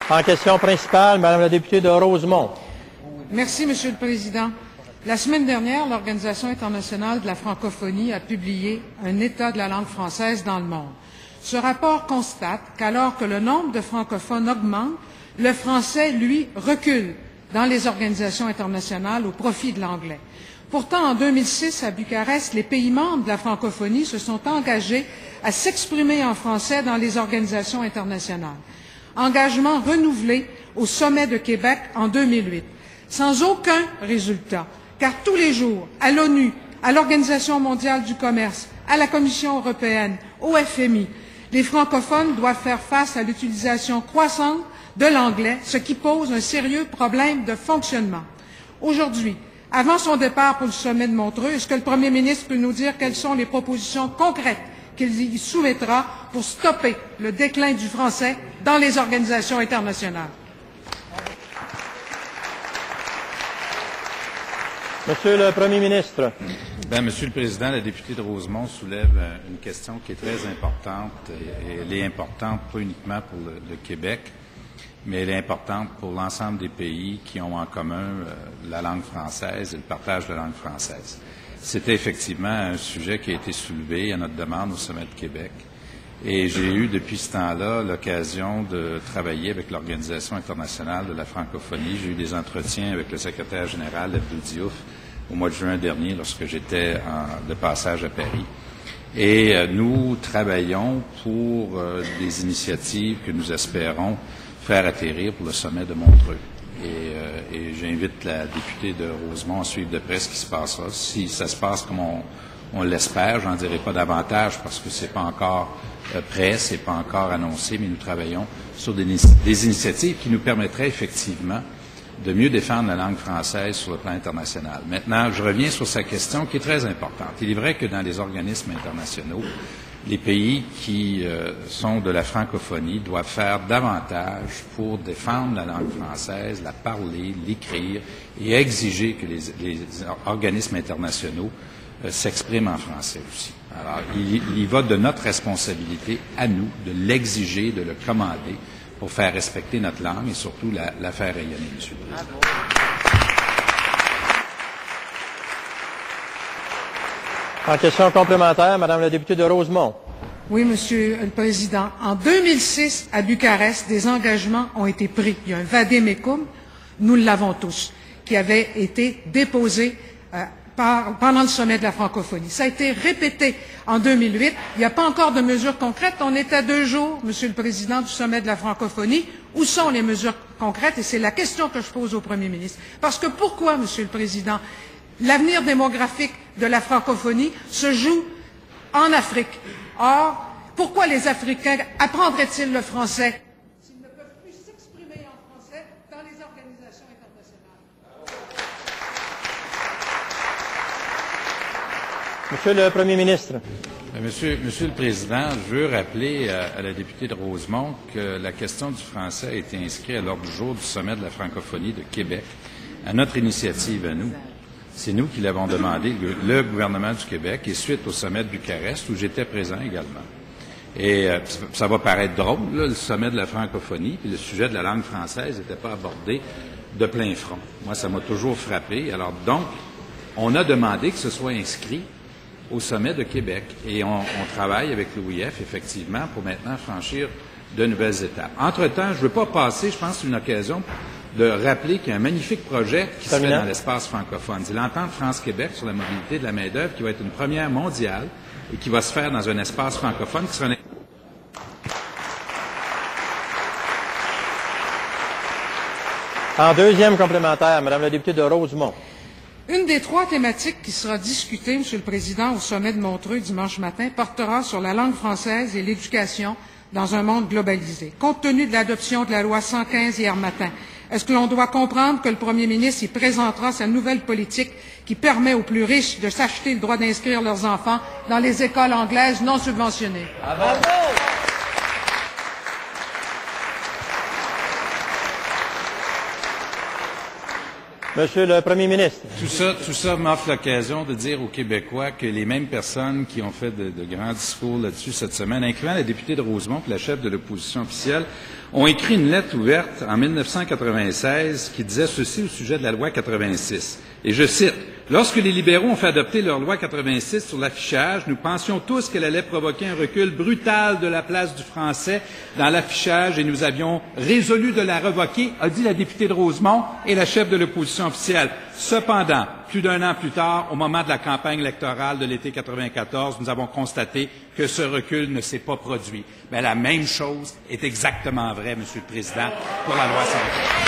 En question principale, Madame la députée de Rosemont. Merci, Monsieur le Président. La semaine dernière, l'Organisation internationale de la francophonie a publié un état de la langue française dans le monde. Ce rapport constate qu'alors que le nombre de francophones augmente, le français, lui, recule dans les organisations internationales au profit de l'anglais. Pourtant, en 2006, à Bucarest, les pays membres de la francophonie se sont engagés à s'exprimer en français dans les organisations internationales. Engagement renouvelé au sommet de Québec en 2008, sans aucun résultat, car tous les jours, à l'ONU, à l'Organisation mondiale du commerce, à la Commission européenne, au FMI, les francophones doivent faire face à l'utilisation croissante de l'anglais, ce qui pose un sérieux problème de fonctionnement. Aujourd'hui, avant son départ pour le sommet de Montreux, est-ce que le Premier ministre peut nous dire quelles sont les propositions concrètes qu'il y soumettra pour stopper le déclin du français dans les organisations internationales? Monsieur le Premier ministre. Monsieur le Président, la députée de Rosemont soulève une question qui est très importante. Et elle est importante pas uniquement pour le Québec, mais elle est importante pour l'ensemble des pays qui ont en commun la langue française et le partage de la langue française. C'était effectivement un sujet qui a été soulevé à notre demande au Sommet de Québec. Et j'ai eu depuis ce temps-là l'occasion de travailler avec l'Organisation internationale de la francophonie. J'ai eu des entretiens avec le secrétaire général Abdou Diouf au mois de juin dernier lorsque j'étais de passage à Paris. Et nous travaillons pour des initiatives que nous espérons faire atterrir pour le sommet de Montreux. Et j'invite la députée de Rosemont à suivre de près ce qui se passera. Si ça se passe comme on l'espère, j'en dirai pas davantage parce que c'est pas encore prêt, c'est pas encore annoncé, mais nous travaillons sur des initiatives qui nous permettraient effectivement de mieux défendre la langue française sur le plan international. Maintenant, je reviens sur sa question qui est très importante. Il est vrai que dans les organismes internationaux, les pays qui sont de la francophonie doivent faire davantage pour défendre la langue française, la parler, l'écrire et exiger que les organismes internationaux s'expriment en français aussi. Alors, il y va de notre responsabilité à nous de l'exiger, de le commander pour faire respecter notre langue et surtout la faire rayonner, Monsieur le Président. En question complémentaire, Madame la députée de Rosemont. Oui, Monsieur le Président. En 2006, à Bucarest, des engagements ont été pris. Il y a un vade-mecum, nous l'avons tous, qui avait été déposé pendant le sommet de la francophonie. Ça a été répété en 2008. Il n'y a pas encore de mesures concrètes. On est à 2 jours, Monsieur le Président, du sommet de la francophonie. Où sont les mesures concrètes? Et c'est la question que je pose au Premier ministre. Parce que pourquoi, Monsieur le Président, l'avenir démographique de la francophonie se joue en Afrique? Or, pourquoi les Africains apprendraient-ils le français s'ils ne peuvent plus s'exprimer en français dans les organisations internationales? Monsieur le Premier ministre. Monsieur le Président, je veux rappeler à la députée de Rosemont que la question du français a été inscrite à l'ordre du jour du sommet de la francophonie de Québec, à notre initiative à nous. C'est nous qui l'avons demandé, le gouvernement du Québec, et suite au sommet de Bucarest, où j'étais présent également. Et ça va paraître drôle, là, le sommet de la francophonie, puis le sujet de la langue française n'était pas abordé de plein front. Moi, ça m'a toujours frappé. Alors donc, on a demandé que ce soit inscrit au sommet de Québec. Et on travaille avec l'OIF, effectivement, pour maintenant franchir de nouvelles étapes. Entre-temps, je ne veux pas passer, je pense, une occasion de rappeler qu'il y a un magnifique projet qui se fait dans l'espace francophone. C'est l'entente France-Québec sur la mobilité de la main-d'œuvre qui va être une première mondiale et qui va se faire dans un espace francophone qui sera En deuxième complémentaire, Madame la députée de Rosemont. Une des 3 thématiques qui sera discutée, Monsieur le Président, au sommet de Montreux dimanche matin portera sur la langue française et l'éducation dans un monde globalisé. Compte tenu de l'adoption de la loi 115 hier matin, est-ce que l'on doit comprendre que le Premier ministre y présentera sa nouvelle politique qui permet aux plus riches de s'acheter le droit d'inscrire leurs enfants dans les écoles anglaises non subventionnées? Bravo! Monsieur le Premier ministre. Tout ça m'offre l'occasion de dire aux Québécois que les mêmes personnes qui ont fait de grands discours là-dessus cette semaine, incluant la députée de Rosemont et la chef de l'opposition officielle, ont écrit une lettre ouverte en 1996 qui disait ceci au sujet de la loi 86. Et je cite, « Lorsque les libéraux ont fait adopter leur loi 86 sur l'affichage, nous pensions tous qu'elle allait provoquer un recul brutal de la place du français dans l'affichage et nous avions résolu de la revoquer, a dit la députée de Rosemont et la chef de l'opposition officielle. Cependant, plus d'un an plus tard, au moment de la campagne électorale de l'été 94, nous avons constaté que ce recul ne s'est pas produit. » Mais la même chose est exactement vraie, Monsieur le Président, pour la loi 101.